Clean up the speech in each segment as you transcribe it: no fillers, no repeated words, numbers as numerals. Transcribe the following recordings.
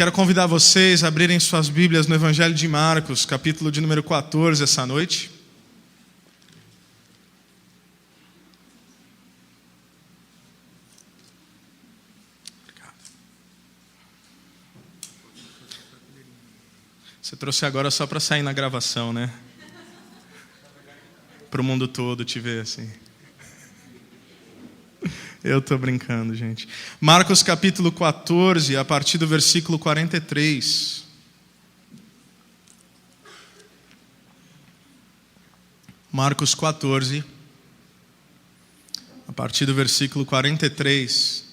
Quero convidar vocês a abrirem suas Bíblias no Evangelho de Marcos, capítulo de número 14, essa noite. Você trouxe agora só para sair na gravação, né? Para o mundo todo te ver assim. Eu estou brincando, gente. Marcos capítulo 14, a partir do versículo 43. Marcos 14, a partir do versículo 43.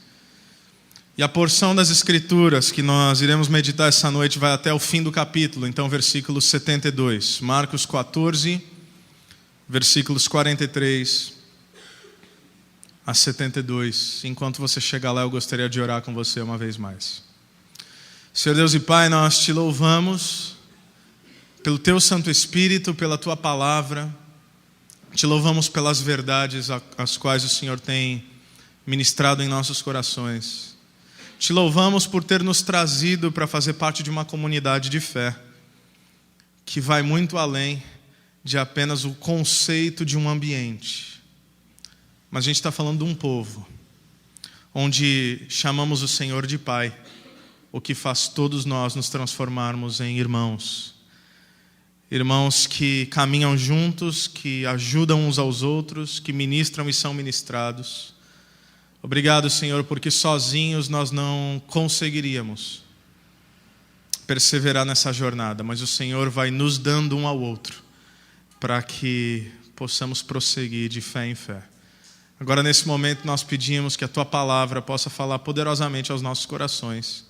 E a porção das Escrituras que nós iremos meditar essa noite vai até o fim do capítulo, então versículo 72. Marcos 14, versículos 43 a 72. Enquanto você chegar lá, eu gostaria de orar com você uma vez mais. Senhor Deus e Pai, nós te louvamos pelo Teu Santo Espírito, pela Tua Palavra. Te louvamos pelas verdades as quais o Senhor tem ministrado em nossos corações. Te louvamos por ter nos trazido para fazer parte de uma comunidade de fé que vai muito além de apenas o conceito de um ambiente. Mas a gente está falando de um povo, onde chamamos o Senhor de Pai, o que faz todos nós nos transformarmos em irmãos. Irmãos que caminham juntos, que ajudam uns aos outros, que ministram e são ministrados. Obrigado, Senhor, porque sozinhos nós não conseguiríamos perseverar nessa jornada, mas o Senhor vai nos dando um ao outro, para que possamos prosseguir de fé em fé. Agora, nesse momento, nós pedimos que a Tua Palavra possa falar poderosamente aos nossos corações,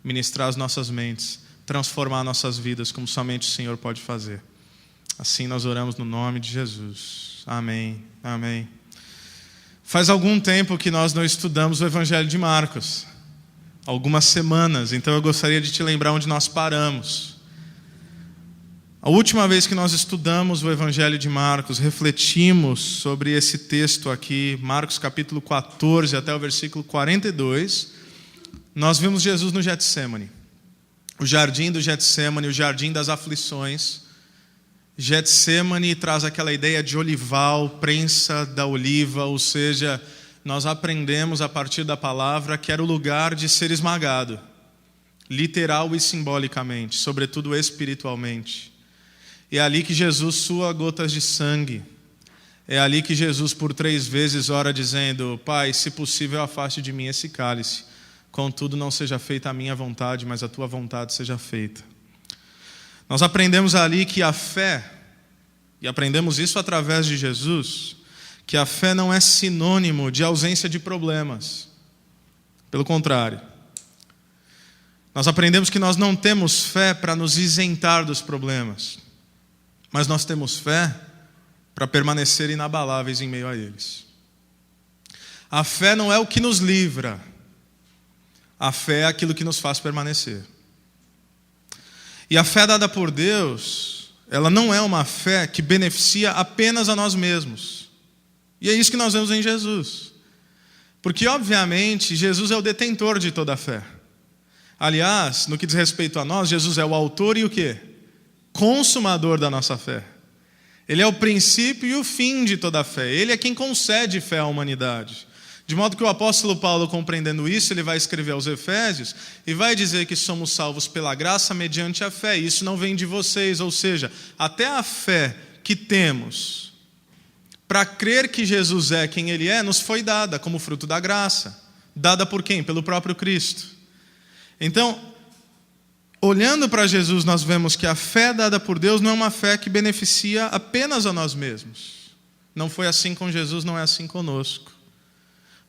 ministrar as nossas mentes, transformar nossas vidas como somente o Senhor pode fazer. Assim nós oramos no nome de Jesus. Amém. Amém. Faz algum tempo que nós não estudamos o Evangelho de Marcos. Algumas semanas. Então eu gostaria de te lembrar onde nós paramos. A última vez que nós estudamos o Evangelho de Marcos, refletimos sobre esse texto aqui, Marcos capítulo 14 até o versículo 42, nós vimos Jesus no Getsêmani. O jardim do Getsêmani, o jardim das aflições. Getsêmani traz aquela ideia de olival, prensa da oliva, ou seja, nós aprendemos a partir da palavra que era o lugar de ser esmagado, literal e simbolicamente, sobretudo espiritualmente. É ali que Jesus sua gotas de sangue. É ali que Jesus por 3 vezes ora dizendo: Pai, se possível afaste de mim esse cálice. Contudo não seja feita a minha vontade, mas a Tua vontade seja feita. Nós aprendemos ali que a fé, e aprendemos isso através de Jesus, que a fé não é sinônimo de ausência de problemas. Pelo contrário. Nós aprendemos que nós não temos fé para nos isentar dos problemas. Mas nós temos fé para permanecer inabaláveis em meio a eles. A fé não é o que nos livra. A fé é aquilo que nos faz permanecer. E a fé dada por Deus, ela não é uma fé que beneficia apenas a nós mesmos. E é isso que nós vemos em Jesus. Porque, obviamente, Jesus é o detentor de toda a fé. Aliás, no que diz respeito a nós, Jesus é o autor e o quê? Consumador da nossa fé. Ele é o princípio e o fim de toda a fé. Ele é quem concede fé à humanidade. De modo que o apóstolo Paulo, compreendendo isso, ele vai escrever aos Efésios e vai dizer que somos salvos pela graça mediante a fé. Isso não vem de vocês, ou seja, até a fé que temos para crer que Jesus é quem Ele é, nos foi dada como fruto da graça. Dada por quem? Pelo próprio Cristo. Então, olhando para Jesus, nós vemos que a fé dada por Deus não é uma fé que beneficia apenas a nós mesmos. Não foi assim com Jesus, não é assim conosco.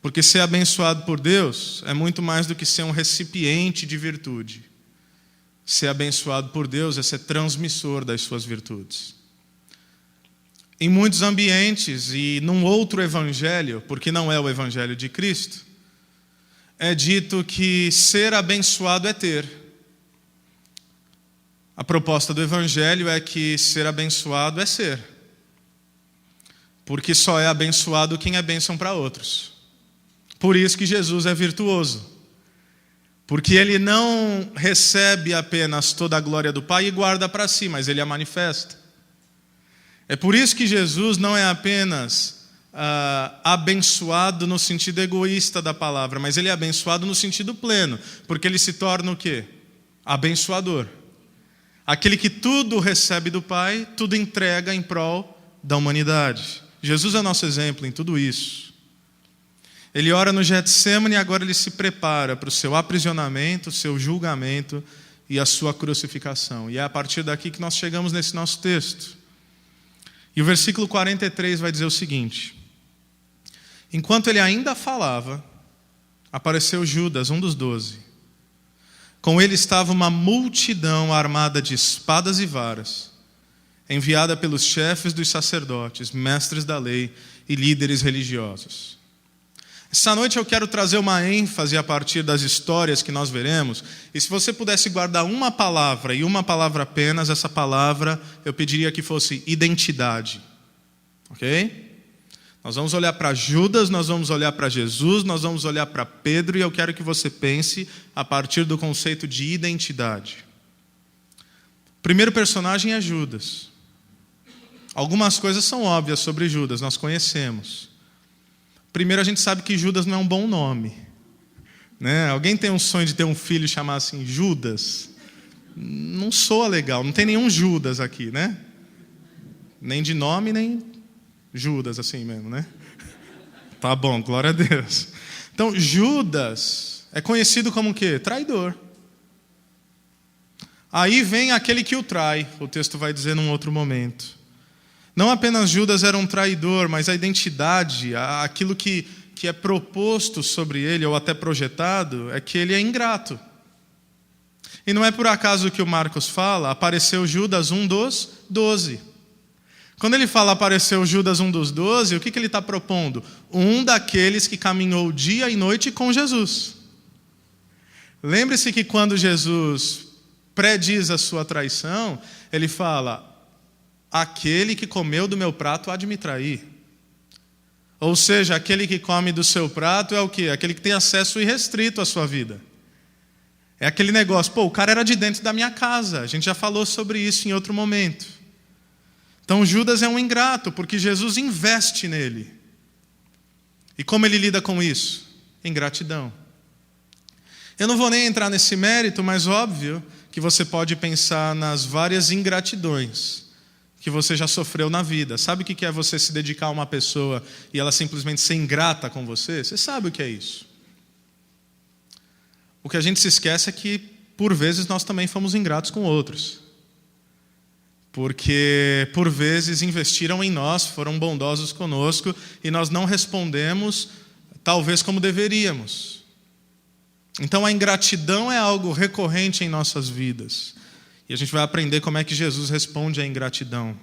Porque ser abençoado por Deus é muito mais do que ser um recipiente de virtude. Ser abençoado por Deus é ser transmissor das suas virtudes. Em muitos ambientes e num outro evangelho, porque não é o evangelho de Cristo, é dito que ser abençoado é ter. A proposta do evangelho é que ser abençoado é ser. Porque só é abençoado quem é bênção para outros. Por isso que Jesus é virtuoso. Porque ele não recebe apenas toda a glória do Pai e guarda para si, mas ele a manifesta. É por isso que Jesus não é apenas abençoado no sentido egoísta da palavra, mas ele é abençoado no sentido pleno, porque ele se torna o quê? Abençoador. Aquele que tudo recebe do Pai, tudo entrega em prol da humanidade. Jesus é nosso exemplo em tudo isso. Ele ora no Getsêmani e agora ele se prepara para o seu aprisionamento, o seu julgamento e a sua crucificação. E é a partir daqui que nós chegamos nesse nosso texto. E o versículo 43 vai dizer o seguinte: enquanto ele ainda falava, apareceu Judas, um dos 12. Com ele estava uma multidão armada de espadas e varas, enviada pelos chefes dos sacerdotes, mestres da lei e líderes religiosos. Essa noite eu quero trazer uma ênfase a partir das histórias que nós veremos. E se você pudesse guardar uma palavra e uma palavra apenas, essa palavra eu pediria que fosse identidade. Ok? Nós vamos olhar para Judas, nós vamos olhar para Jesus, nós vamos olhar para Pedro, e eu quero que você pense a partir do conceito de identidade. O primeiro personagem é Judas. Algumas coisas são óbvias sobre Judas, nós conhecemos. Primeiro, a gente sabe que Judas não é um bom nome, né? Alguém tem um sonho de ter um filho chamado assim Judas? Não soa legal, não tem nenhum Judas aqui, né? Nem de nome, nem Judas assim mesmo, né? Tá bom, glória a Deus. Então, Judas é conhecido como o quê? Traidor. Aí vem aquele que o trai, o texto vai dizer num outro momento. Não apenas Judas era um traidor, mas a identidade, aquilo que é proposto sobre ele, ou até projetado, é que ele é ingrato. E não é por acaso que o Marcos fala, apareceu Judas, um dos 12. Quando ele fala apareceu Judas, um dos 12, o que ele está propondo? Um daqueles que caminhou dia e noite com Jesus. Lembre-se que quando Jesus prediz a sua traição, ele fala: aquele que comeu do meu prato há de me trair. Ou seja, aquele que come do seu prato é o quê? Aquele que tem acesso irrestrito à sua vida. É aquele negócio, o cara era de dentro da minha casa. A gente já falou sobre isso em outro momento. Então Judas é um ingrato, porque Jesus investe nele. E como ele lida com isso? Ingratidão. Eu não vou nem entrar nesse mérito, mas óbvio que você pode pensar nas várias ingratidões que você já sofreu na vida. Sabe o que é você se dedicar a uma pessoa e ela simplesmente ser ingrata com você? Você sabe o que é isso. O que a gente se esquece é que, por vezes, nós também fomos ingratos com outros. Porque, por vezes, investiram em nós, foram bondosos conosco, e nós não respondemos, talvez, como deveríamos. Então, a ingratidão é algo recorrente em nossas vidas. E a gente vai aprender como é que Jesus responde à ingratidão.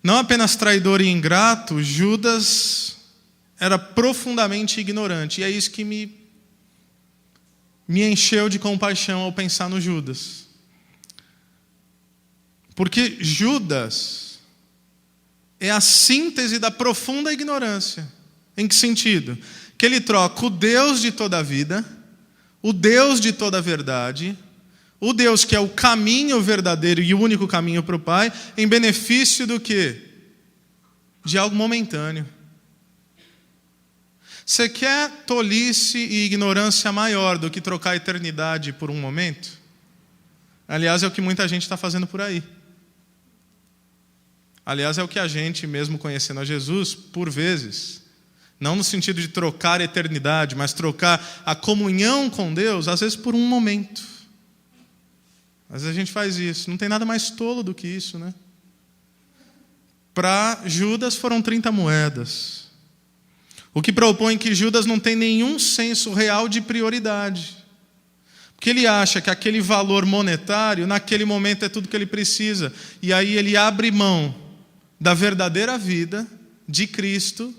Não apenas traidor e ingrato, Judas era profundamente ignorante. E é isso que me encheu de compaixão ao pensar no Judas. Porque Judas é a síntese da profunda ignorância. Em que sentido? Que ele troca o Deus de toda a vida, o Deus de toda a verdade, o Deus que é o caminho verdadeiro e o único caminho para o Pai, em benefício do quê? De algo momentâneo. Você quer tolice e ignorância maior do que trocar a eternidade por um momento? Aliás, é o que muita gente está fazendo por aí. Aliás, é o que a gente, mesmo conhecendo a Jesus, por vezes, não no sentido de trocar a eternidade, mas trocar a comunhão com Deus, às vezes por um momento. Às vezes a gente faz isso. Não tem nada mais tolo do que isso, né? Para Judas foram 30 moedas. O que propõe que Judas não tem nenhum senso real de prioridade. Porque ele acha que aquele valor monetário, naquele momento, é tudo que ele precisa. E aí ele abre mão da verdadeira vida de Cristo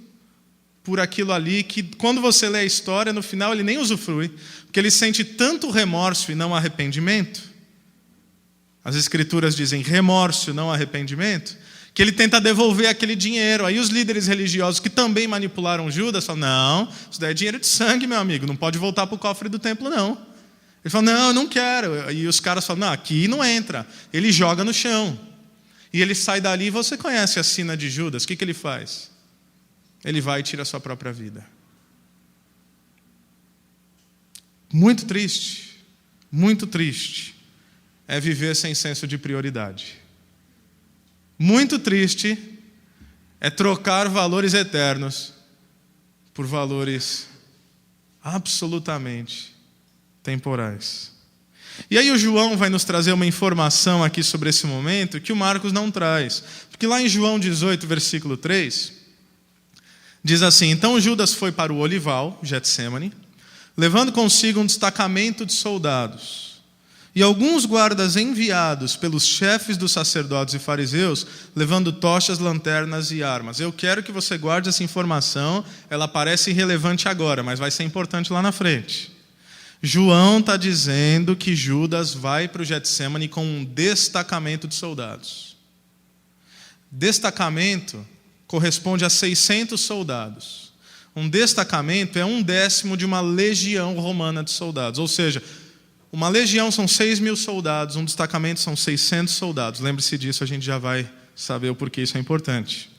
por aquilo ali que, quando você lê a história, no final ele nem usufrui. Porque ele sente tanto remorso e não arrependimento. As Escrituras dizem remorso, não arrependimento, que ele tenta devolver aquele dinheiro. Aí os líderes religiosos que também manipularam Judas falam, não, isso daí é dinheiro de sangue, meu amigo, não pode voltar para o cofre do templo, não. Ele fala, não, eu não quero. E os caras falam, não, aqui não entra. Ele joga no chão. E ele sai dali, e você conhece a sina de Judas, o que ele faz? Ele vai e tira a sua própria vida. Muito triste é viver sem senso de prioridade. Muito triste é trocar valores eternos por valores absolutamente temporais. E aí o João vai nos trazer uma informação aqui sobre esse momento que o Marcos não traz. Porque lá em João 18, versículo 3, diz assim, então Judas foi para o olival, Getsêmani, levando consigo um destacamento de soldados. E alguns guardas enviados pelos chefes dos sacerdotes e fariseus, levando tochas, lanternas e armas. Eu quero que você guarde essa informação, ela parece irrelevante agora, mas vai ser importante lá na frente. João está dizendo que Judas vai para o Getsêmani com um destacamento de soldados. Destacamento corresponde a 600 soldados. Um destacamento é 1/10 de uma legião romana de soldados, ou seja, uma legião são 6.000 soldados, um destacamento são 600 soldados. Lembre-se disso, a gente já vai saber o porquê isso é importante.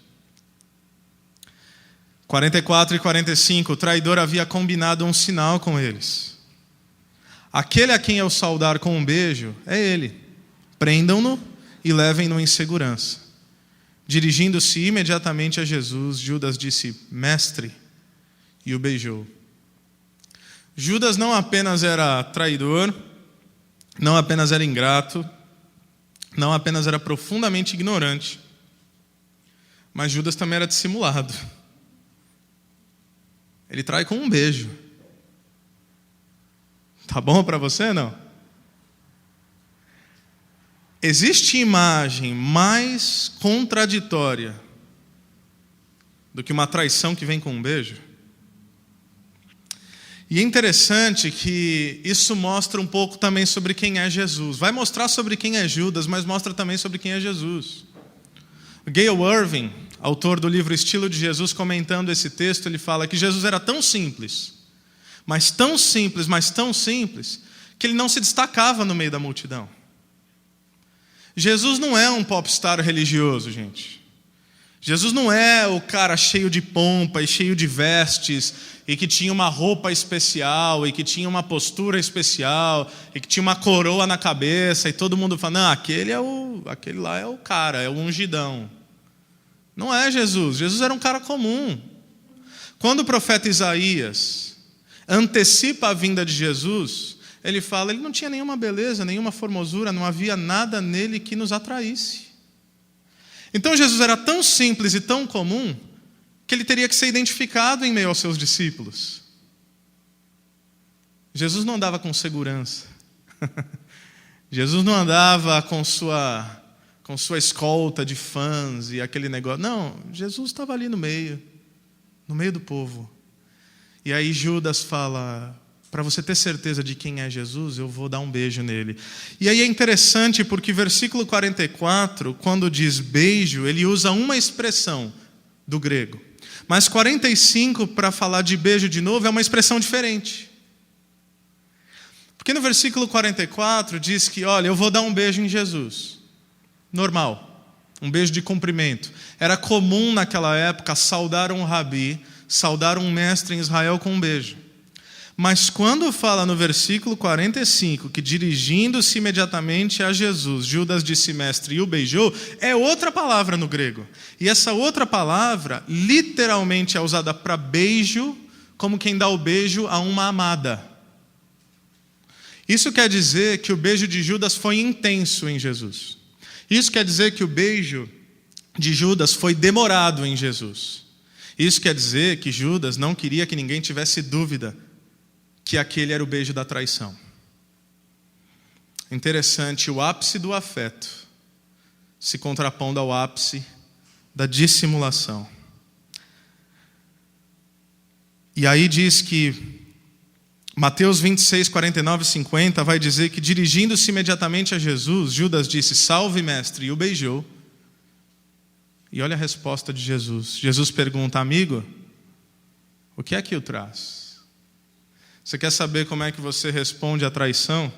44 e 45, o traidor havia combinado um sinal com eles. Aquele a quem eu saudar com um beijo é ele. Prendam-no e levem-no em segurança. Dirigindo-se imediatamente a Jesus, Judas disse, mestre, e o beijou. Judas não apenas era traidor, não apenas era ingrato, não apenas era profundamente ignorante, mas Judas também era dissimulado. Ele trai com um beijo. Tá bom para você, não? Existe imagem mais contraditória do que uma traição que vem com um beijo? E é interessante que isso mostra um pouco também sobre quem é Jesus. Vai mostrar sobre quem é Judas, mas mostra também sobre quem é Jesus. Gayle Irving, autor do livro Estilo de Jesus, comentando esse texto, ele fala que Jesus era tão simples, mas tão simples, que ele não se destacava no meio da multidão. Jesus não é um popstar religioso, gente. Jesus não é o cara cheio de pompa e cheio de vestes, e que tinha uma roupa especial, e que tinha uma postura especial, e que tinha uma coroa na cabeça, e todo mundo fala, não, aquele lá é o cara, é o ungidão. Não é Jesus. Jesus era um cara comum. Quando o profeta Isaías antecipa a vinda de Jesus, ele fala, ele não tinha nenhuma beleza, nenhuma formosura, não havia nada nele que nos atraísse. Então Jesus era tão simples e tão comum que ele teria que ser identificado em meio aos seus discípulos. Jesus não andava com segurança. Jesus não andava com sua escolta de fãs e aquele negócio. Não, Jesus estava ali no meio do povo. E aí Judas fala, para você ter certeza de quem é Jesus, eu vou dar um beijo nele. E aí é interessante porque versículo 44, quando diz beijo, ele usa uma expressão do grego. Mas 45, para falar de beijo de novo, é uma expressão diferente. Porque no versículo 44 diz que, olha, eu vou dar um beijo em Jesus. Normal, um beijo de cumprimento. Era comum naquela época saudar um rabi, saudar um mestre em Israel com um beijo. Mas quando fala no versículo 45 que dirigindo-se imediatamente a Jesus, Judas disse mestre e o beijou, é outra palavra no grego. E essa outra palavra literalmente é usada para beijo, como quem dá o beijo a uma amada. Isso quer dizer que o beijo de Judas foi intenso em Jesus. Isso quer dizer que o beijo de Judas foi demorado em Jesus. Isso quer dizer que Judas não queria que ninguém tivesse dúvida que aquele era o beijo da traição. Interessante, o ápice do afeto se contrapondo ao ápice da dissimulação. E aí diz que Mateus 26, 49 e 50 vai dizer que dirigindo-se imediatamente a Jesus, Judas disse, salve mestre, e o beijou. E olha a resposta de Jesus. Jesus pergunta: amigo, o que é que o traz? Você quer saber como é que você responde à traição?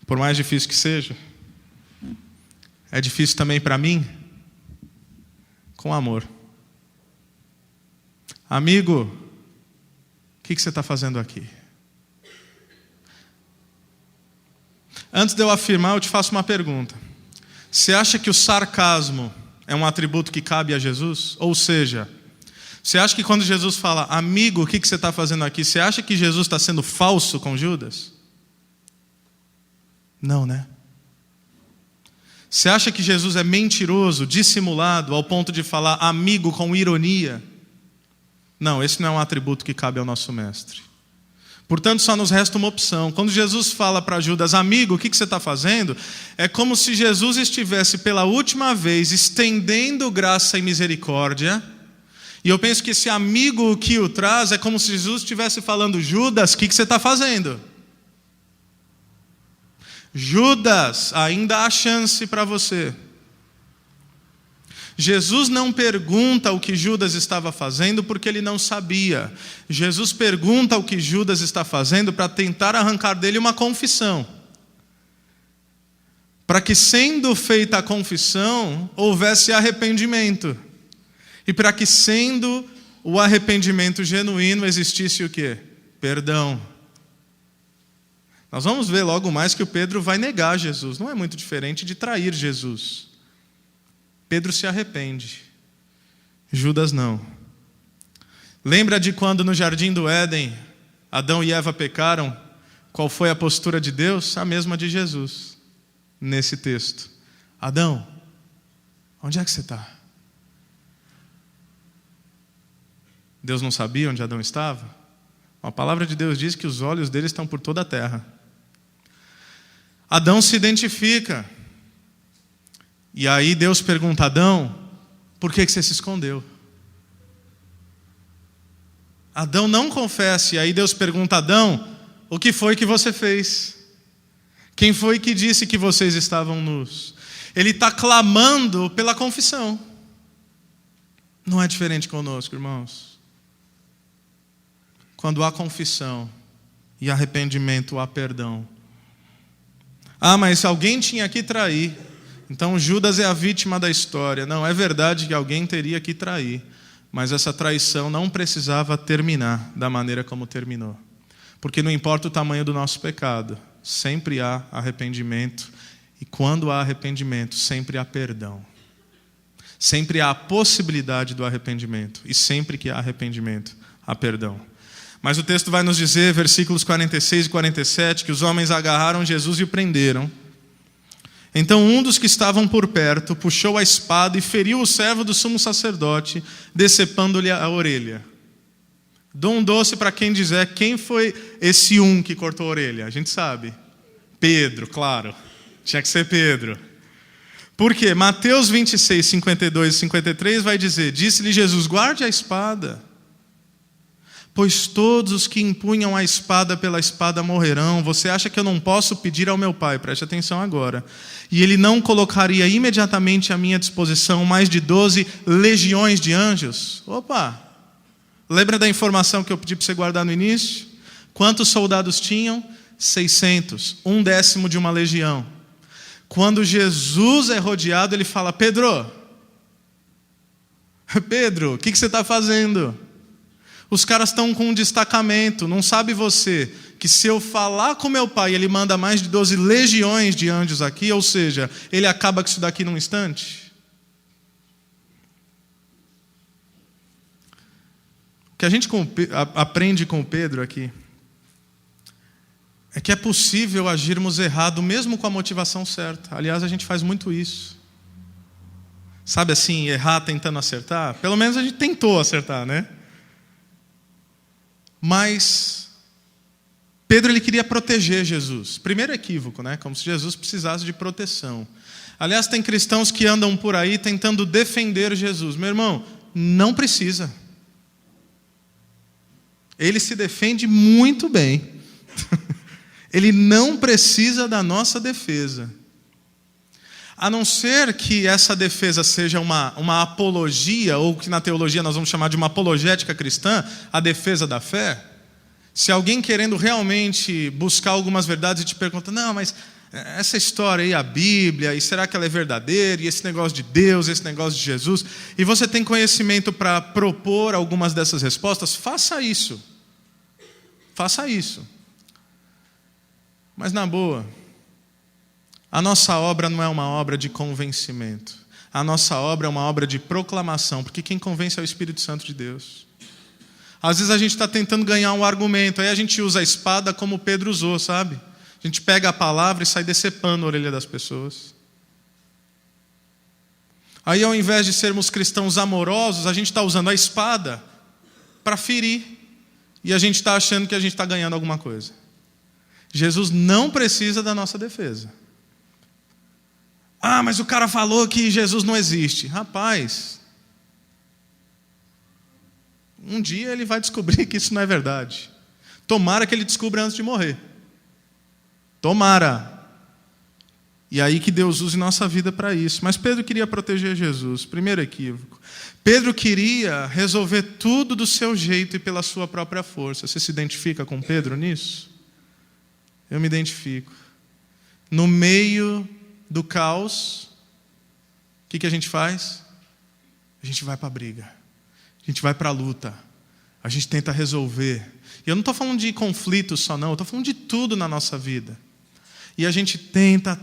Por mais difícil que seja. É difícil também para mim? Com amor. Amigo, o que você está fazendo aqui? Antes de eu afirmar, eu te faço uma pergunta. Você acha que o sarcasmo é um atributo que cabe a Jesus? Ou seja, você acha que quando Jesus fala, amigo, o que você está fazendo aqui? Você acha que Jesus está sendo falso com Judas? Não, né? Você acha que Jesus é mentiroso, dissimulado, ao ponto de falar amigo com ironia? Não, esse não é um atributo que cabe ao nosso mestre. Portanto, só nos resta uma opção. Quando Jesus fala para Judas, amigo, o que você está fazendo? É como se Jesus estivesse pela última vez estendendo graça e misericórdia. E eu penso que esse amigo que o traz é como se Jesus estivesse falando, Judas, o que você está fazendo? Judas, ainda há chance para você. Jesus não pergunta o que Judas estava fazendo porque ele não sabia. Jesus pergunta o que Judas está fazendo para tentar arrancar dele uma confissão. Para que, sendo feita a confissão, houvesse arrependimento. E para que, sendo o arrependimento genuíno, existisse o quê? Perdão. Nós vamos ver logo mais que o Pedro vai negar Jesus. Não é muito diferente de trair Jesus. Pedro se arrepende. Judas não. Lembra de quando no Jardim do Éden, Adão e Eva pecaram? Qual foi a postura de Deus? A mesma de Jesus, nesse texto. Adão, onde é que você está? Deus não sabia onde Adão estava? A palavra de Deus diz que os olhos dele estão por toda a terra. Adão se identifica. E aí Deus pergunta, Adão, por que você se escondeu? Adão não confessa, e aí Deus pergunta, Adão, o que foi que você fez? Quem foi que disse que vocês estavam nus? Ele está clamando pela confissão. Não é diferente conosco, irmãos. Quando há confissão e arrependimento, há perdão. Ah, mas alguém tinha que trair. Então Judas é a vítima da história. Não, é verdade que alguém teria que trair. Mas essa traição não precisava terminar da maneira como terminou. Porque não importa o tamanho do nosso pecado, sempre há arrependimento. E quando há arrependimento, sempre há perdão. Sempre há a possibilidade do arrependimento. E sempre que há arrependimento, há perdão. Mas o texto vai nos dizer, versículos 46 e 47, que os homens agarraram Jesus e o prenderam. Então um dos que estavam por perto puxou a espada e feriu o servo do sumo sacerdote, decepando-lhe a orelha. Dou um doce para quem dizer quem foi esse que cortou a orelha. A gente sabe. Pedro, claro. Tinha que ser Pedro. Por quê? Mateus 26, 52 e 53 vai dizer, disse-lhe Jesus, guarde a espada. Pois todos os que empunham a espada pela espada morrerão. Você acha que eu não posso pedir ao meu Pai? Preste atenção agora. E Ele não colocaria imediatamente à minha disposição mais de 12 legiões de anjos? Opa! Lembra da informação que eu pedi para você guardar no início? Quantos soldados tinham? 600. 1/10 de uma legião. Quando Jesus é rodeado, Ele fala, Pedro, o que você está fazendo? Os caras estão com um destacamento. Não sabe você que se eu falar com meu Pai, Ele manda mais de 12 legiões de anjos aqui, ou seja, Ele acaba com isso daqui num instante? O que a gente aprende com o Pedro aqui é que é possível agirmos errado mesmo com a motivação certa. Aliás, a gente faz muito isso. Sabe assim, errar tentando acertar? Pelo menos a gente tentou acertar, né? Mas Pedro ele queria proteger Jesus. Primeiro equívoco, né? Como se Jesus precisasse de proteção. Aliás, tem cristãos que andam por aí tentando defender Jesus. Meu irmão, não precisa. Ele se defende muito bem. Ele não precisa da nossa defesa. A não ser que essa defesa seja uma apologia, ou que na teologia nós vamos chamar de uma apologética cristã, a defesa da fé. Se alguém querendo realmente buscar algumas verdades e te pergunta, não, mas essa história aí, a Bíblia, e será que ela é verdadeira? E esse negócio de Deus, esse negócio de Jesus? E você tem conhecimento para propor algumas dessas respostas? Faça isso. Faça isso. Mas na boa, a nossa obra não é uma obra de convencimento. A nossa obra é uma obra de proclamação, porque quem convence é o Espírito Santo de Deus. Às vezes a gente está tentando ganhar um argumento, aí a gente usa a espada como Pedro usou, sabe? A gente pega a palavra e sai decepando a orelha das pessoas. Aí ao invés de sermos cristãos amorosos, a gente está usando a espada para ferir. E a gente está achando que a gente está ganhando alguma coisa. Jesus não precisa da nossa defesa. Ah, mas o cara falou que Jesus não existe. Rapaz, um dia ele vai descobrir que isso não é verdade. Tomara que ele descubra antes de morrer. Tomara. E aí que Deus use nossa vida para isso. Mas Pedro queria proteger Jesus. Primeiro equívoco. Pedro queria resolver tudo do seu jeito e pela sua própria força. Você se identifica com Pedro nisso? Eu me identifico. No meio do caos, o que a gente faz? A gente vai para a briga. A gente vai para a luta. A gente tenta resolver. E eu não estou falando de conflitos só não. Eu estou falando de tudo na nossa vida. E a gente tenta.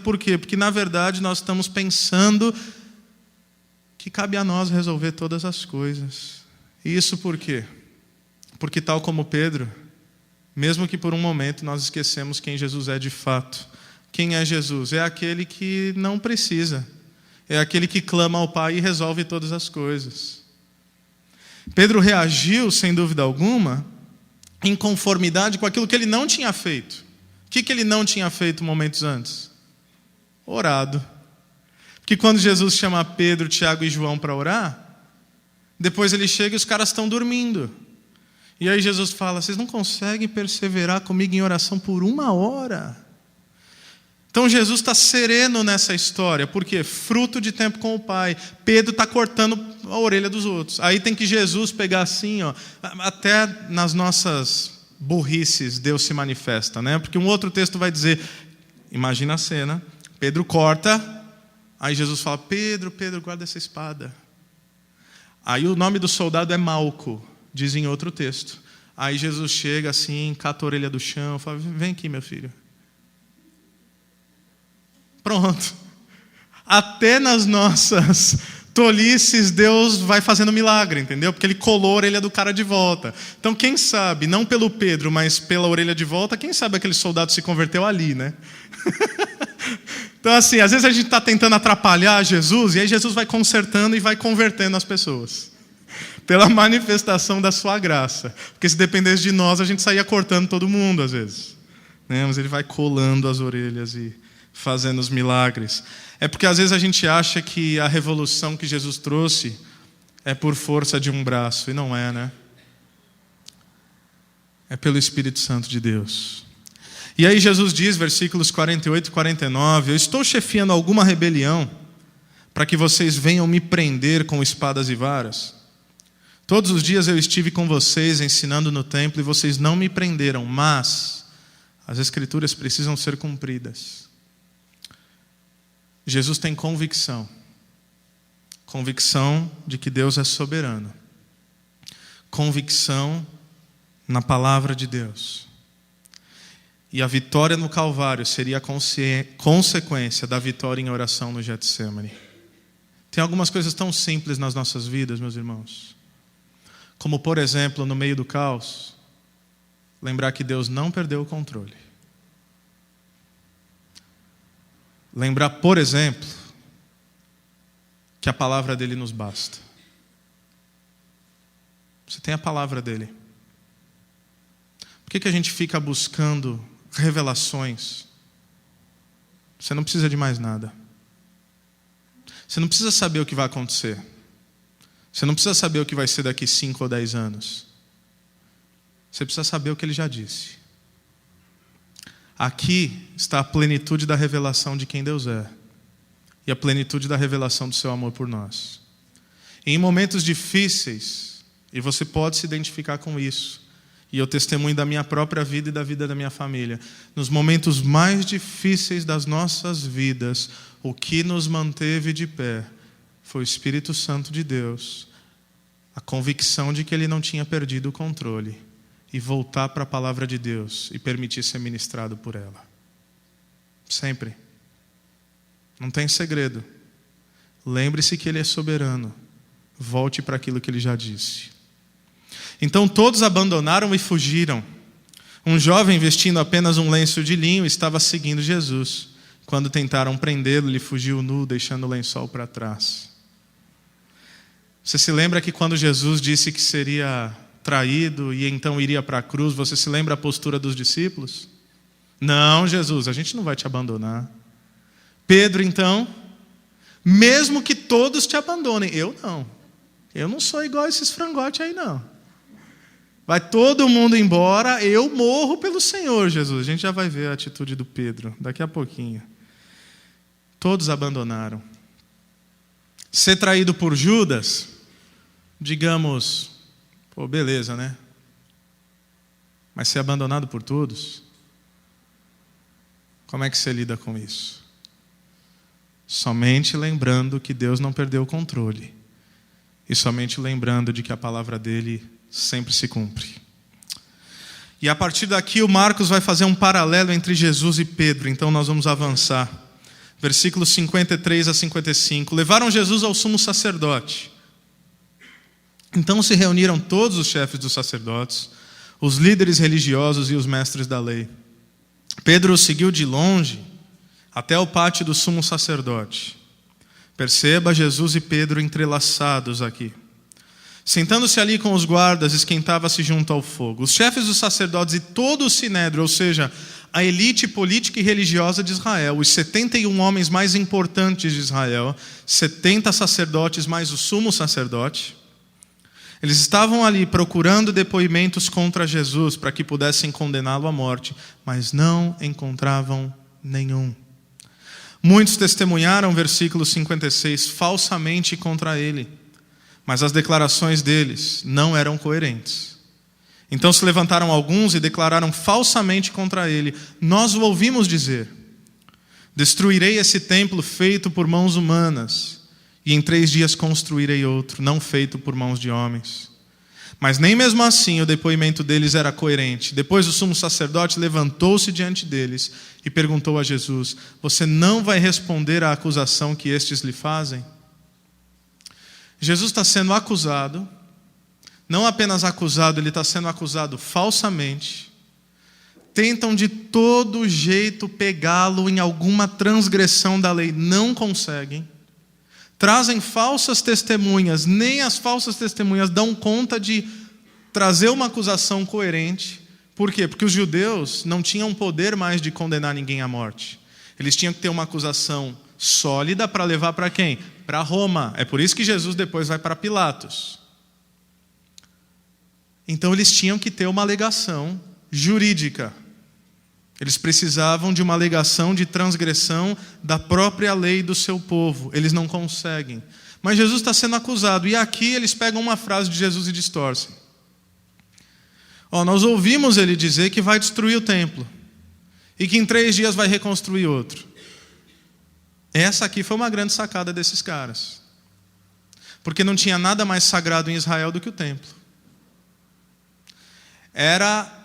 Por quê? Porque na verdade nós estamos pensando que cabe a nós resolver todas as coisas. E isso por quê? Porque tal como Pedro, mesmo que por um momento nós esquecemos quem Jesus é de fato. Quem é Jesus? É aquele que não precisa. É aquele que clama ao Pai e resolve todas as coisas. Pedro reagiu, sem dúvida alguma, em conformidade com aquilo que ele não tinha feito. O que ele não tinha feito momentos antes? Orado. Porque quando Jesus chama Pedro, Tiago e João para orar, depois ele chega e os caras estão dormindo. E aí Jesus fala, vocês não conseguem perseverar comigo em oração por 1 hora? Então Jesus está sereno nessa história. Por quê? Fruto de tempo com o Pai. Pedro está cortando a orelha dos outros. Aí tem que Jesus pegar assim, ó, até nas nossas burrices Deus se manifesta, né? Porque um outro texto vai dizer, imagina a cena, Pedro corta, aí Jesus fala, Pedro, guarda essa espada. Aí o nome do soldado é Malco, diz em outro texto. Aí Jesus chega assim, cata a orelha do chão, fala, vem aqui meu filho. Pronto. Até nas nossas tolices, Deus vai fazendo milagre, entendeu? Porque ele colou a orelha do cara de volta. Então, quem sabe, não pelo Pedro, mas pela orelha de volta, quem sabe aquele soldado se converteu ali, né? Então, assim, às vezes a gente está tentando atrapalhar Jesus, e aí Jesus vai consertando e vai convertendo as pessoas. Pela manifestação da sua graça. Porque se dependesse de nós, a gente saía cortando todo mundo, às vezes. Né? Mas ele vai colando as orelhas e fazendo os milagres. É porque às vezes a gente acha que a revolução que Jesus trouxe é por força de um braço, e não é, né? É pelo Espírito Santo de Deus. E aí Jesus diz, versículos 48 e 49, eu estou chefiando alguma rebelião para que vocês venham me prender com espadas e varas? Todos os dias eu estive com vocês ensinando no templo e vocês não me prenderam, mas as Escrituras precisam ser cumpridas. Jesus tem convicção de que Deus é soberano, convicção na palavra de Deus. E a vitória no Calvário seria a consequência da vitória em oração no Getsemane. Tem algumas coisas tão simples nas nossas vidas, meus irmãos, como por exemplo, no meio do caos, lembrar que Deus não perdeu o controle. Lembrar, por exemplo, que a palavra dele nos basta. Você tem a palavra dele. Por que a gente fica buscando revelações? Você não precisa de mais nada. Você não precisa saber o que vai acontecer. Você não precisa saber o que vai ser daqui 5 ou 10 anos. Você precisa saber o que ele já disse. Aqui está a plenitude da revelação de quem Deus é e a plenitude da revelação do seu amor por nós. Em momentos difíceis, e você pode se identificar com isso, e eu testemunho da minha própria vida e da vida da minha família, nos momentos mais difíceis das nossas vidas, o que nos manteve de pé foi o Espírito Santo de Deus, a convicção de que Ele não tinha perdido o controle, e voltar para a palavra de Deus e permitir ser ministrado por ela. Sempre. Não tem segredo. Lembre-se que Ele é soberano. Volte para aquilo que Ele já disse. Então todos abandonaram e fugiram. Um jovem vestindo apenas um lenço de linho estava seguindo Jesus. Quando tentaram prendê-lo, ele fugiu nu, deixando o lençol para trás. Você se lembra que quando Jesus disse que seria traído e então iria para a cruz, você se lembra a postura dos discípulos? Não, Jesus, a gente não vai te abandonar. Pedro, então, mesmo que todos te abandonem, eu não sou igual a esses frangotes aí não. Vai todo mundo embora, eu morro pelo Senhor, Jesus. A gente já vai ver a atitude do Pedro daqui a pouquinho. Todos abandonaram. Ser traído por Judas, digamos, pô, beleza, né? Mas ser abandonado por todos, como é que você lida com isso? Somente lembrando que Deus não perdeu o controle. E somente lembrando de que a palavra dele sempre se cumpre. E a partir daqui o Marcos vai fazer um paralelo entre Jesus e Pedro. Então nós vamos avançar. Versículos 53 a 55. Levaram Jesus ao sumo sacerdote. Então se reuniram todos os chefes dos sacerdotes, os líderes religiosos e os mestres da lei. Pedro os seguiu de longe até o pátio do sumo sacerdote. Perceba Jesus e Pedro entrelaçados aqui. Sentando-se ali com os guardas, esquentava-se junto ao fogo. Os chefes dos sacerdotes e todo o sinédrio, ou seja, a elite política e religiosa de Israel, os 71 homens mais importantes de Israel, 70 sacerdotes mais o sumo sacerdote, eles estavam ali procurando depoimentos contra Jesus para que pudessem condená-lo à morte, mas não encontravam nenhum. Muitos testemunharam, versículo 56, falsamente contra ele, mas as declarações deles não eram coerentes. Então se levantaram alguns e declararam falsamente contra ele: nós o ouvimos dizer, destruirei esse templo feito por mãos humanas, e em 3 dias construirei outro, não feito por mãos de homens. Mas nem mesmo assim o depoimento deles era coerente. Depois o sumo sacerdote levantou-se diante deles e perguntou a Jesus: você não vai responder à acusação que estes lhe fazem? Jesus está sendo acusado, não apenas acusado, ele está sendo acusado falsamente. Tentam de todo jeito pegá-lo em alguma transgressão da lei, não conseguem. Trazem falsas testemunhas, nem as falsas testemunhas dão conta de trazer uma acusação coerente. Por quê? Porque os judeus não tinham poder mais de condenar ninguém à morte. Eles tinham que ter uma acusação sólida para levar para quem? Para Roma. É por isso que Jesus depois vai para Pilatos. Então eles tinham que ter uma alegação jurídica. Eles precisavam de uma alegação de transgressão da própria lei do seu povo. Eles não conseguem. Mas Jesus está sendo acusado. E aqui eles pegam uma frase de Jesus e distorcem. Nós ouvimos ele dizer que vai destruir o templo. E que em 3 dias vai reconstruir outro. Essa aqui foi uma grande sacada desses caras. Porque não tinha nada mais sagrado em Israel do que o templo. Era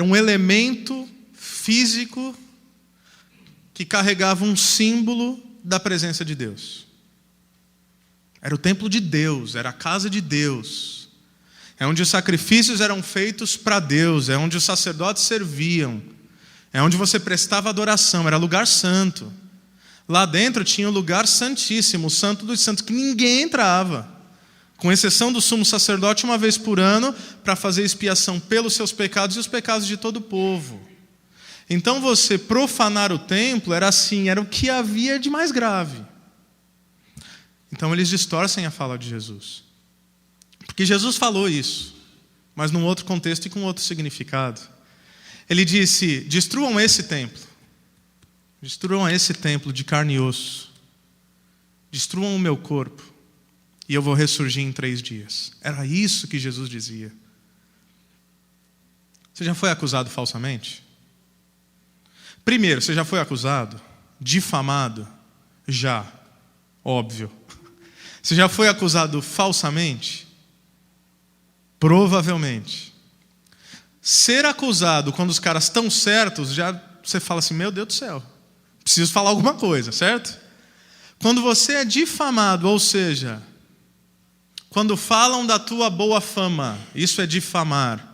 um elemento físico que carregava um símbolo da presença de Deus. Era o templo de Deus, era a casa de Deus. É onde os sacrifícios eram feitos para Deus, é onde os sacerdotes serviam, é onde você prestava adoração, era lugar santo. Lá dentro tinha o lugar santíssimo, o santo dos santos, que ninguém entrava, com exceção do sumo sacerdote uma vez por ano, para fazer expiação pelos seus pecados e os pecados de todo o povo. Então você profanar o templo era assim, era o que havia de mais grave. Então eles distorcem a fala de Jesus. Porque Jesus falou isso. mas num outro contexto e com outro significado. Ele disse: destruam esse templo. Destruam esse templo de carne e osso. Destruam o meu corpo e eu vou ressurgir em 3 dias. Era isso que Jesus dizia. Você já foi acusado falsamente? Primeiro, você já foi acusado? Difamado? Já. Óbvio. Você já foi acusado falsamente? Provavelmente. Ser acusado quando os caras estão certos, já você fala assim: meu Deus do céu, preciso falar alguma coisa, certo? Quando você é difamado, ou seja, quando falam da tua boa fama, isso é difamar.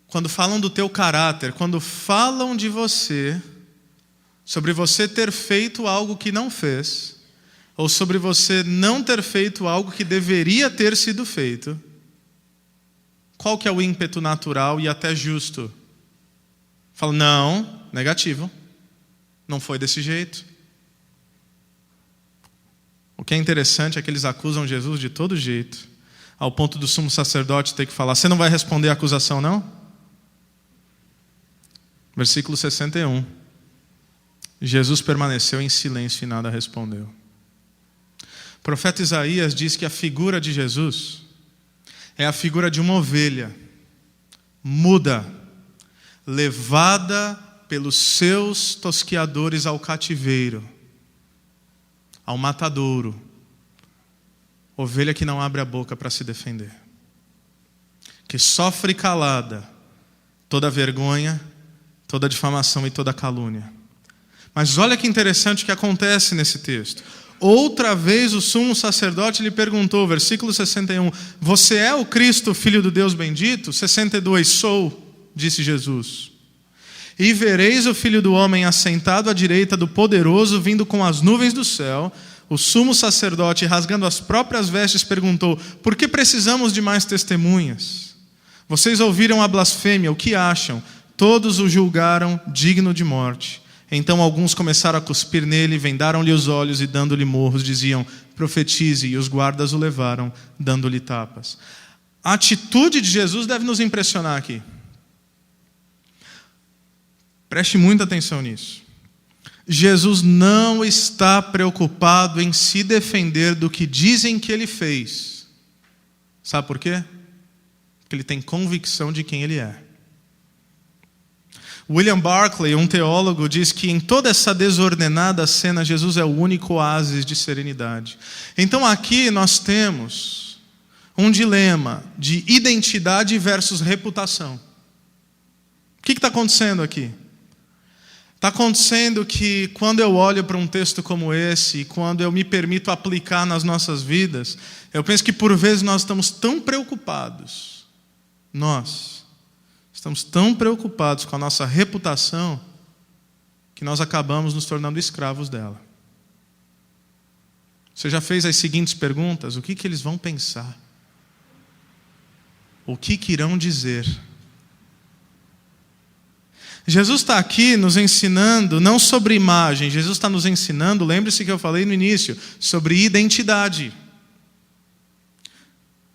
Quando falam do teu caráter, quando falam de você, sobre você ter feito algo que não fez, ou sobre você não ter feito algo que deveria ter sido feito, qual que é o ímpeto natural e até justo? Fala: não, negativo, não foi desse jeito. O que é interessante é que eles acusam Jesus de todo jeito, ao ponto do sumo sacerdote ter que falar: você não vai responder a acusação, não? Versículo 61. Jesus permaneceu em silêncio e nada respondeu. O profeta Isaías diz que a figura de Jesus é a figura de uma ovelha muda, levada pelos seus tosqueadores ao cativeiro, ao matadouro. Ovelha que não abre a boca para se defender, que sofre calada toda vergonha, toda difamação e toda calúnia. Mas olha que interessante o que acontece nesse texto. Outra vez o sumo sacerdote lhe perguntou, versículo 61, você é o Cristo, filho do Deus bendito? 62, sou, disse Jesus. E vereis o Filho do Homem assentado à direita do Poderoso, vindo com as nuvens do céu. O sumo sacerdote, rasgando as próprias vestes, perguntou: por que precisamos de mais testemunhas? Vocês ouviram a blasfêmia, o que acham? Todos o julgaram digno de morte. Então alguns começaram a cuspir nele, vendaram-lhe os olhos e dando-lhe murros, diziam: profetize, e os guardas o levaram, dando-lhe tapas. A atitude de Jesus deve nos impressionar aqui. Preste muita atenção nisso. Jesus não está preocupado em se defender do que dizem que ele fez. Sabe por quê? Porque ele tem convicção de quem ele é. William Barclay, um teólogo, diz que em toda essa desordenada cena, Jesus é o único oásis de serenidade. Então aqui nós temos um dilema de identidade versus reputação. O que está acontecendo aqui? Está acontecendo que quando eu olho para um texto como esse, quando eu me permito aplicar nas nossas vidas, eu penso que por vezes nós estamos tão preocupados, estamos tão preocupados com a nossa reputação, que nós acabamos nos tornando escravos dela. Você já fez as seguintes perguntas? O que eles vão pensar? O que irão dizer? Jesus está aqui nos ensinando, não sobre imagem, Jesus está nos ensinando, lembre-se que eu falei no início, sobre identidade.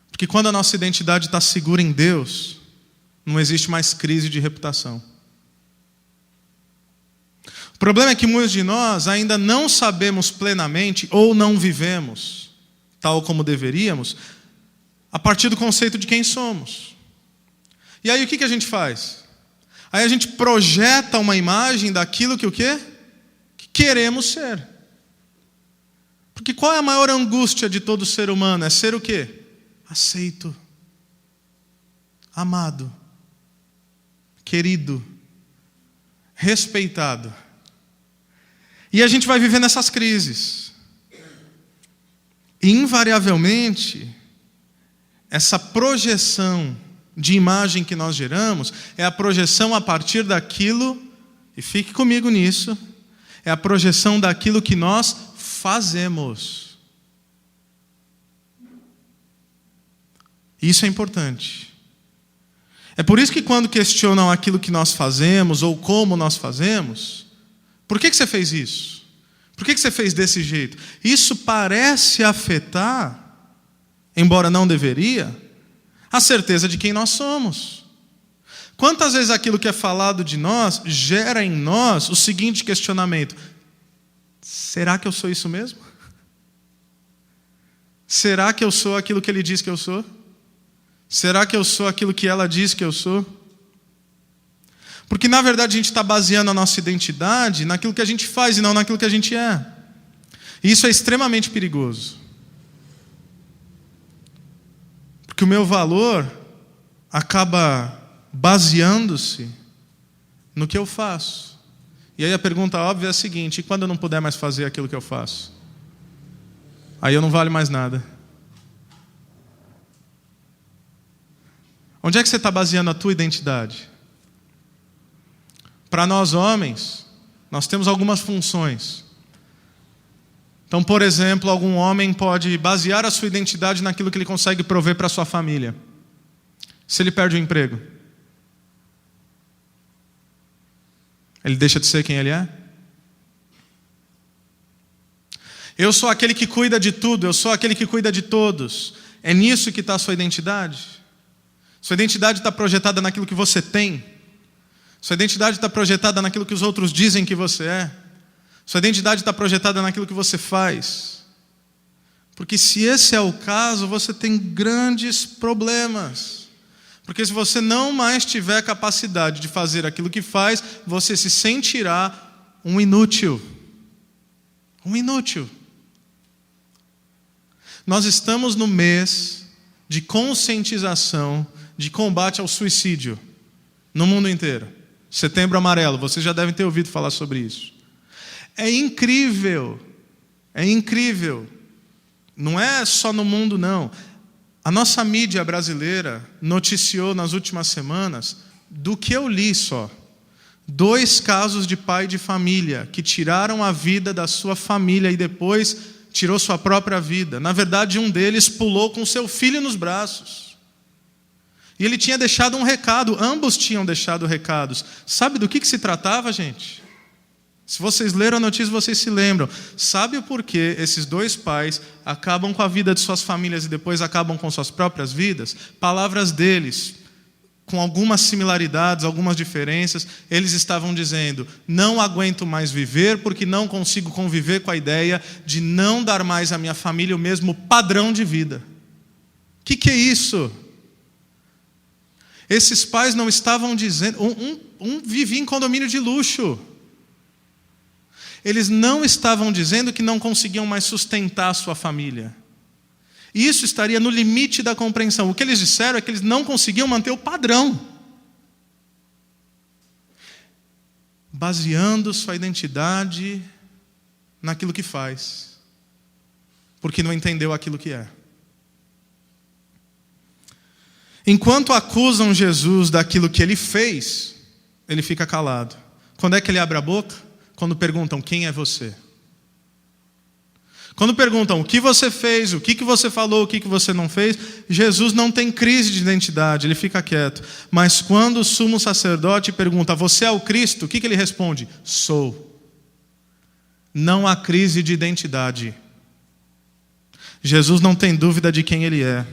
Porque quando a nossa identidade está segura em Deus, não existe mais crise de reputação. O problema é que muitos de nós ainda não sabemos plenamente, ou não vivemos, tal como deveríamos, a partir do conceito de quem somos. E aí o que a gente faz? Aí a gente projeta uma imagem daquilo que o quê? Que queremos ser. Porque qual é a maior angústia de todo ser humano? É ser o quê? Aceito, amado, querido, respeitado. E a gente vai viver nessas crises. E invariavelmente, essa projeção de imagem que nós geramos é a projeção a partir daquilo, e fique comigo nisso, é a projeção daquilo que nós fazemos. Isso é importante. É por isso que quando questionam aquilo que nós fazemos ou como nós fazemos, por que você fez isso? Por que você fez desse jeito? Isso parece afetar, embora não deveria, A certeza de quem nós somos. Quantas vezes aquilo que é falado de nós gera em nós o seguinte questionamento: será que eu sou isso mesmo? Será que eu sou aquilo que ele diz que eu sou? Será que eu sou aquilo que ela diz que eu sou? Porque na verdade a gente está baseando a nossa identidade naquilo que a gente faz e não naquilo que a gente é. E isso é extremamente perigoso. Porque o meu valor acaba baseando-se no que eu faço. E aí a pergunta óbvia é a seguinte: e quando eu não puder mais fazer aquilo que eu faço? Aí eu não valho mais nada. Onde é que você está baseando a tua identidade? Para nós homens, nós temos algumas funções. Então, por exemplo, algum homem pode basear a sua identidade naquilo que ele consegue prover para a sua família. Se ele perde o emprego, ele deixa de ser quem ele é? Eu sou aquele que cuida de tudo, eu sou aquele que cuida de todos. É nisso que está a sua identidade? Sua identidade está projetada naquilo que você tem? Sua identidade está projetada naquilo que os outros dizem que você é? Sua identidade está projetada naquilo que você faz? Porque se esse é o caso, você tem grandes problemas. Porque se você não mais tiver capacidade de fazer aquilo que faz, você se sentirá um inútil. Um inútil. Nós estamos no mês de conscientização de combate ao suicídio no mundo inteiro. Setembro Amarelo, vocês já devem ter ouvido falar sobre isso. É incrível, não é só no mundo não. A nossa mídia brasileira noticiou nas últimas semanas, do que eu li só, 2 casos de pai de família que tiraram a vida da sua família e depois tirou sua própria vida. Na verdade, um deles pulou com seu filho nos braços. E ele tinha deixado um recado, ambos tinham deixado recados. Sabe do que se tratava, gente? Se vocês leram a notícia, vocês se lembram. Sabe o porquê esses 2 pais acabam com a vida de suas famílias e depois acabam com suas próprias vidas? Palavras deles, com algumas similaridades, algumas diferenças. Eles estavam dizendo: não aguento mais viver porque não consigo conviver com a ideia de não dar mais à minha família o mesmo padrão de vida. O que é isso? Esses pais não estavam dizendo... Um vivia em condomínio de luxo. Eles não estavam dizendo que não conseguiam mais sustentar a sua família. E isso estaria no limite da compreensão. O que eles disseram é que eles não conseguiam manter o padrão. Baseando sua identidade naquilo que faz. Porque não entendeu aquilo que é. Enquanto acusam Jesus daquilo que ele fez, ele fica calado. Quando é que ele abre a boca? Quando perguntam: quem é você? Quando perguntam o que você fez, o que você falou, o que você não fez, Jesus não tem crise de identidade, ele fica quieto. Mas quando o sumo sacerdote pergunta: você é o Cristo? O que ele responde? Sou. Não há crise de identidade. Jesus não tem dúvida de quem ele é.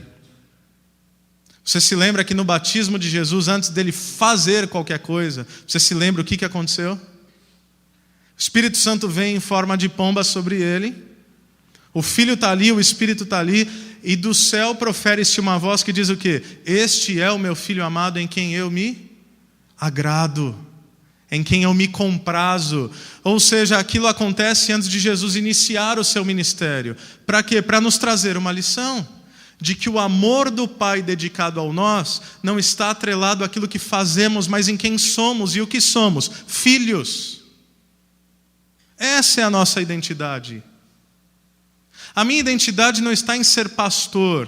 Você se lembra que no batismo de Jesus, antes dele fazer qualquer coisa, você se lembra o que aconteceu? O Espírito Santo vem em forma de pomba sobre ele. O Filho está ali, o Espírito está ali. E do céu profere-se uma voz que diz o quê? Este é o meu Filho amado em quem eu me agrado. Em quem eu me comprazo. Ou seja, aquilo acontece antes de Jesus iniciar o seu ministério. Para quê? Para nos trazer uma lição. De que o amor do Pai dedicado ao nós não está atrelado àquilo que fazemos, mas em quem somos. E o que somos? Filhos. Essa é a nossa identidade. A minha identidade não está em ser pastor.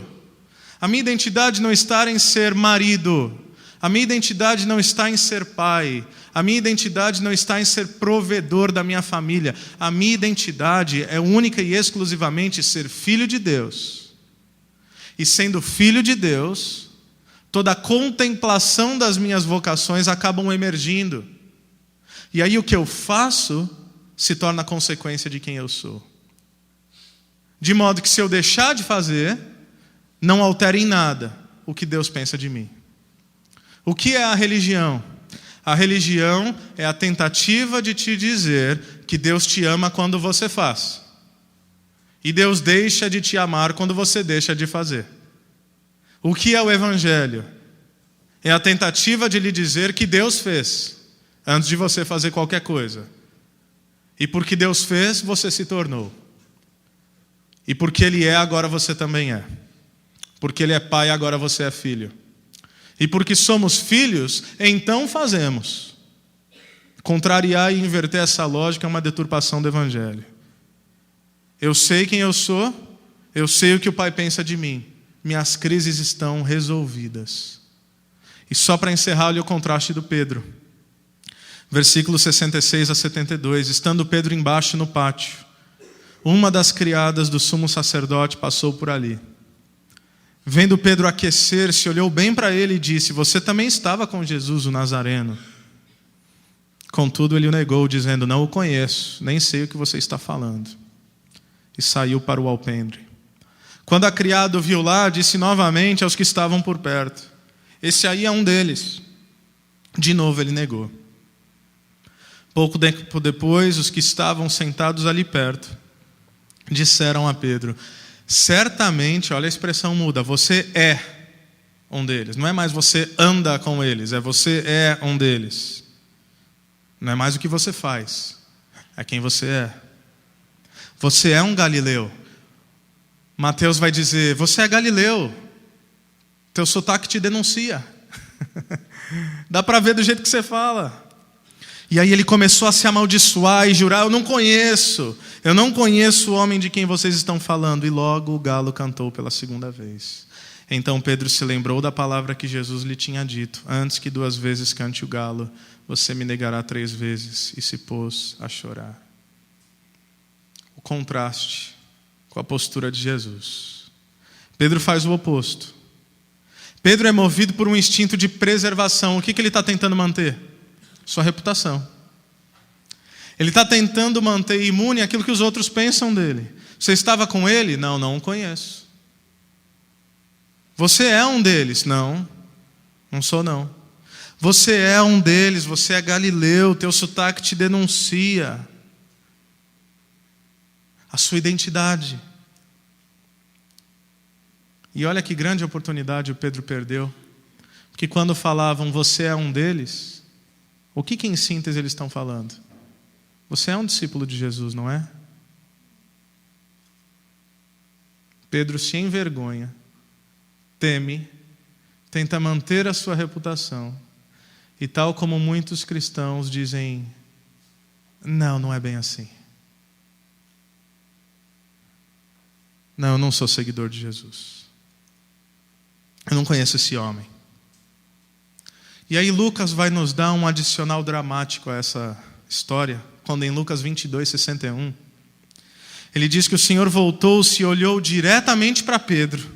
A minha identidade não está em ser marido. A minha identidade não está em ser pai. A minha identidade não está em ser provedor da minha família. A minha identidade é única e exclusivamente ser filho de Deus. E sendo filho de Deus, toda a contemplação das minhas vocações acabam emergindo. E aí o que eu faço se torna consequência de quem eu sou. De modo que se eu deixar de fazer, não altera em nada o que Deus pensa de mim. O que é a religião? A religião é a tentativa de te dizer que Deus te ama quando você faz. E Deus deixa de te amar quando você deixa de fazer. O que é o Evangelho? É a tentativa de lhe dizer que Deus fez, antes de você fazer qualquer coisa. E porque Deus fez, você se tornou. E porque Ele é, agora você também é. Porque Ele é pai, agora você é filho. E porque somos filhos, então fazemos. Contrariar e inverter essa lógica é uma deturpação do Evangelho. Eu sei quem eu sou, eu sei o que o Pai pensa de mim. Minhas crises estão resolvidas. E só para encerrar, olha o contraste do Pedro. Versículos 66 a 72. Estando Pedro embaixo no pátio, uma das criadas do sumo sacerdote passou por ali. Vendo Pedro aquecer-se, olhou bem para ele e disse: você também estava com Jesus, o Nazareno. Contudo, ele o negou, dizendo: não o conheço, nem sei o que você está falando. E saiu para o alpendre. Quando a criada o viu lá, disse novamente aos que estavam por perto: esse aí é um deles. De novo ele negou. Pouco tempo depois, os que estavam sentados ali perto disseram a Pedro: certamente, olha a expressão muda, você é um deles. Não é mais você anda com eles, é você é um deles. Não é mais o que você faz, é quem você é. Você é um galileu. Mateus vai dizer: você é galileu. Teu sotaque te denuncia. Dá para ver do jeito que você fala. E aí ele começou a se amaldiçoar e jurar: eu não conheço o homem de quem vocês estão falando. E logo o galo cantou pela segunda vez. Então Pedro se lembrou da palavra que Jesus lhe tinha dito: antes que 2 vezes cante o galo, você me negará 3 vezes. E se pôs a chorar. O contraste com a postura de Jesus. Pedro faz o oposto. Pedro é movido por um instinto de preservação. O que ele está tentando manter? Sua reputação. Ele está tentando manter imune aquilo que os outros pensam dele. Você estava com ele? Não, não o conheço. Você é um deles? Não, não sou não. Você é um deles, você é galileu, teu sotaque te denuncia. A sua identidade. E olha que grande oportunidade o Pedro perdeu. Porque quando falavam: você é um deles, o que em síntese eles estão falando? Você é um discípulo de Jesus, não é? Pedro se envergonha, teme, tenta manter a sua reputação. E tal como muitos cristãos dizem: não, não é bem assim. Não, eu não sou seguidor de Jesus. Eu não conheço esse homem. E aí Lucas vai nos dar um adicional dramático a essa história, quando em Lucas 22:61, ele diz que o Senhor voltou-se e olhou diretamente para Pedro.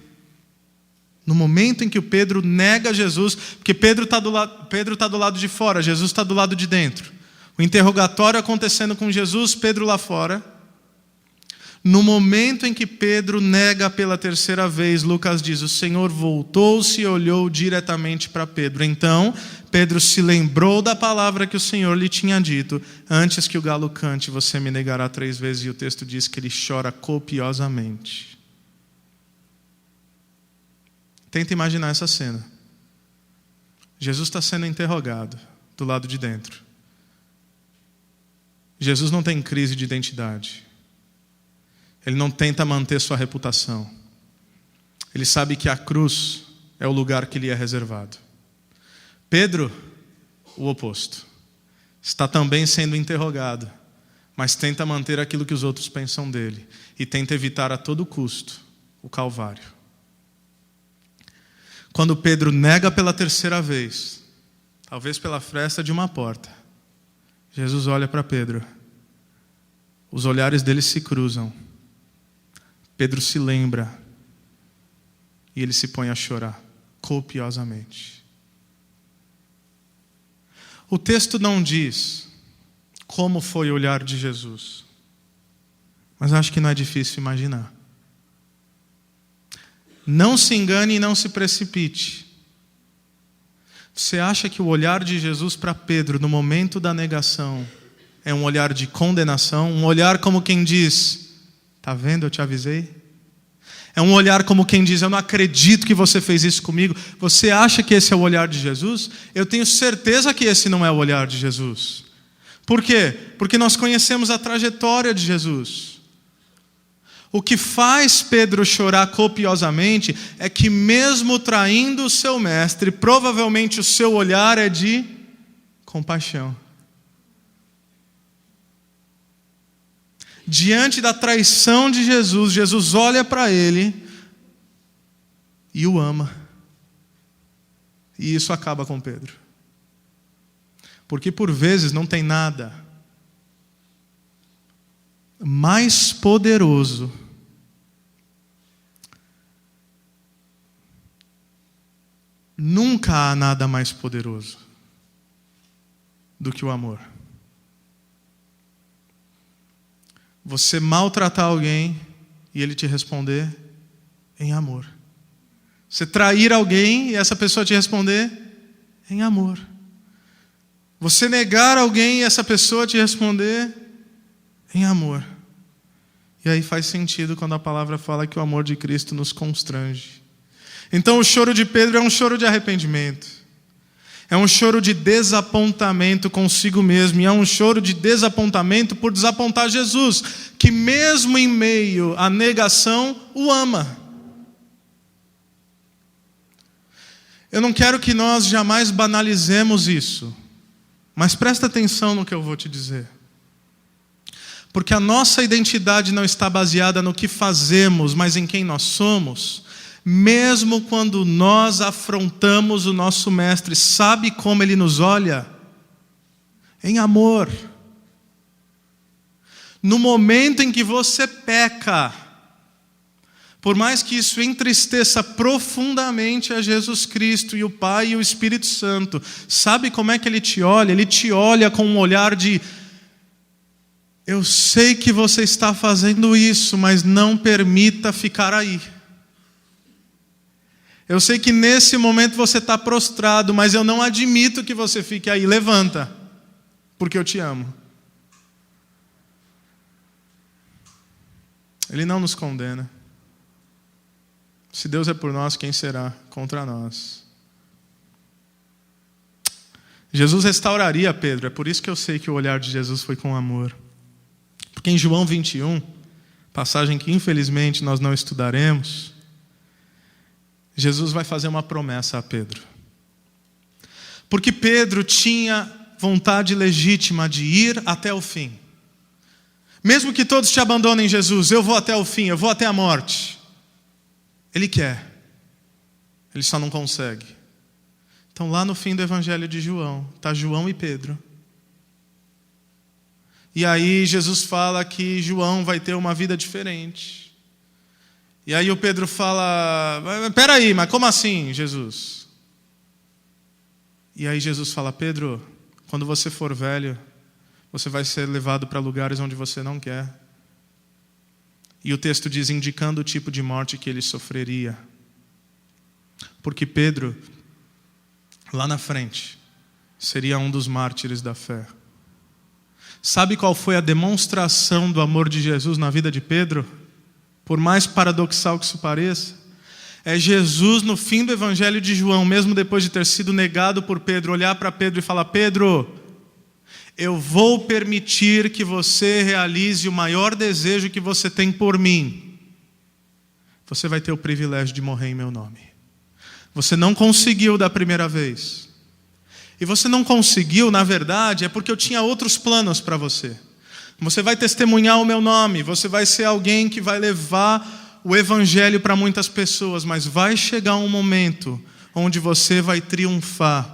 No momento em que o Pedro nega Jesus, porque Pedro está do lado de fora, Jesus está do lado de dentro. O interrogatório acontecendo com Jesus, Pedro lá fora. No momento em que Pedro nega pela 3ª vez, Lucas diz: o Senhor voltou-se e olhou diretamente para Pedro. Então, Pedro se lembrou da palavra que o Senhor lhe tinha dito: antes que o galo cante, você me negará 3 vezes. E o texto diz que ele chora copiosamente. Tenta imaginar essa cena. Jesus está sendo interrogado do lado de dentro. Jesus não tem crise de identidade. Ele não tenta manter sua reputação. Ele sabe que a cruz é o lugar que lhe é reservado. Pedro, o oposto. Está também sendo interrogado, mas tenta manter aquilo que os outros pensam dele. E tenta evitar a todo custo o Calvário. Quando Pedro nega pela 3ª vez, talvez pela fresta de uma porta, Jesus olha para Pedro. Os olhares deles se cruzam. Pedro se lembra e ele se põe a chorar copiosamente. O texto não diz como foi o olhar de Jesus, mas acho que não é difícil imaginar. Não se engane e não se precipite. Você acha que o olhar de Jesus para Pedro no momento da negação é um olhar de condenação? Um olhar como quem diz, tá vendo, eu te avisei? É um olhar como quem diz, eu não acredito que você fez isso comigo. Você acha que esse é o olhar de Jesus? Eu tenho certeza que esse não é o olhar de Jesus. Por quê? Porque nós conhecemos a trajetória de Jesus. O que faz Pedro chorar copiosamente é que mesmo traindo o seu mestre, provavelmente o seu olhar é de compaixão. Diante da traição de Jesus, Jesus olha para ele e o ama. E isso acaba com Pedro. Porque por vezes não tem nada mais poderoso nunca há nada mais poderoso do que o amor. Você maltratar alguém e ele te responder em amor. Você trair alguém e essa pessoa te responder em amor. Você negar alguém e essa pessoa te responder em amor. E aí faz sentido quando a palavra fala que o amor de Cristo nos constrange. Então o choro de Pedro é um choro de arrependimento. É um choro de desapontamento consigo mesmo. E é um choro de desapontamento por desapontar Jesus, que mesmo em meio à negação, o ama. Eu não quero que nós jamais banalizemos isso. Mas presta atenção no que eu vou te dizer. Porque a nossa identidade não está baseada no que fazemos, mas em quem nós somos. Mesmo quando nós afrontamos o nosso mestre, sabe como ele nos olha? Em amor. No momento em que você peca, por mais que isso entristeça profundamente a Jesus Cristo e o Pai e o Espírito Santo, sabe como é que ele te olha? Ele te olha com um olhar de: eu sei que você está fazendo isso, mas não permita ficar aí. Eu sei que nesse momento você está prostrado, mas eu não admito que você fique aí. Levanta, porque eu te amo. Ele não nos condena. Se Deus é por nós, quem será contra nós? Jesus restauraria Pedro. É por isso que eu sei que o olhar de Jesus foi com amor. Porque em João 21, passagem que infelizmente nós não estudaremos, Jesus vai fazer uma promessa a Pedro. Porque Pedro tinha vontade legítima de ir até o fim. Mesmo que todos te abandonem, Jesus, eu vou até o fim, eu vou até a morte. Ele quer. Ele só não consegue. Então lá no fim do Evangelho de João, está João e Pedro. E aí Jesus fala que João vai ter uma vida diferente. E aí o Pedro fala: peraí, mas como assim, Jesus? E aí Jesus fala: Pedro, quando você for velho, você vai ser levado para lugares onde você não quer. E o texto diz, indicando o tipo de morte que ele sofreria. Porque Pedro, lá na frente, seria um dos mártires da fé. Sabe qual foi a demonstração do amor de Jesus na vida de Pedro? Por mais paradoxal que isso pareça, é Jesus no fim do Evangelho de João, mesmo depois de ter sido negado por Pedro, olhar para Pedro e falar: Pedro, eu vou permitir que você realize o maior desejo que você tem por mim. Você vai ter o privilégio de morrer em meu nome. Você não conseguiu da primeira vez. E você não conseguiu, na verdade, é porque eu tinha outros planos para você. Você vai testemunhar o meu nome, você vai ser alguém que vai levar o evangelho para muitas pessoas, mas vai chegar um momento onde você vai triunfar,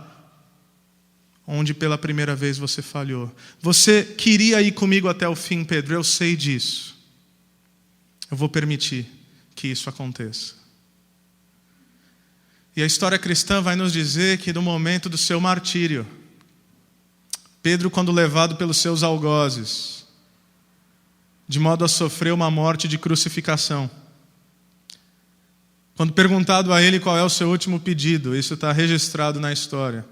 onde pela primeira vez você falhou. Você queria ir comigo até o fim, Pedro, eu sei disso. Eu vou permitir que isso aconteça. E a história cristã vai nos dizer que no momento do seu martírio, Pedro, quando levado pelos seus algozes, de modo a sofrer uma morte de crucificação, Quando perguntado a ele qual é o seu último pedido, isso está registrado na história,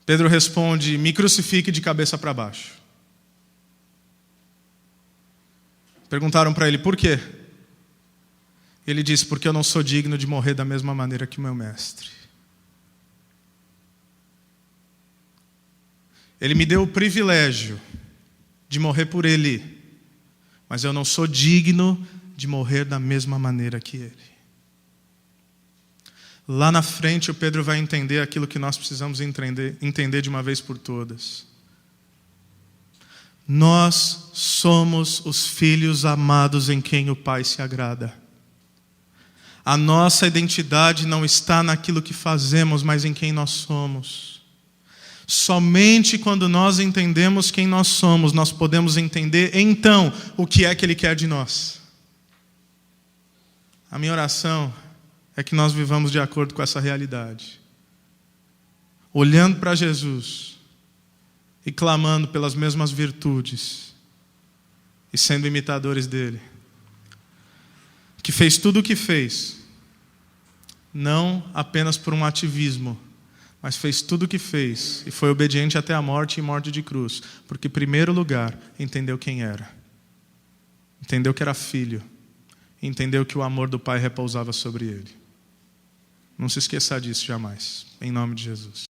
Pedro responde: me crucifique de cabeça para baixo. Perguntaram para ele: por quê? Ele disse: porque eu não sou digno de morrer da mesma maneira que o meu mestre. Ele me deu o privilégio de morrer por ele, mas eu não sou digno de morrer da mesma maneira que ele. Lá na frente o Pedro vai entender aquilo que nós precisamos entender de uma vez por todas. Nós somos os filhos amados em quem o Pai se agrada. A nossa identidade não está naquilo que fazemos, mas em quem nós somos. Somente quando nós entendemos quem nós somos, nós podemos entender então o que é que Ele quer de nós. A minha oração é que nós vivamos de acordo com essa realidade. Olhando para Jesus e clamando pelas mesmas virtudes e sendo imitadores dele. Que fez tudo o que fez, não apenas por um ativismo, mas fez tudo o que fez e foi obediente até a morte e morte de cruz, porque em primeiro lugar entendeu quem era, entendeu que era filho, entendeu que o amor do Pai repousava sobre ele. Não se esqueça disso jamais, em nome de Jesus.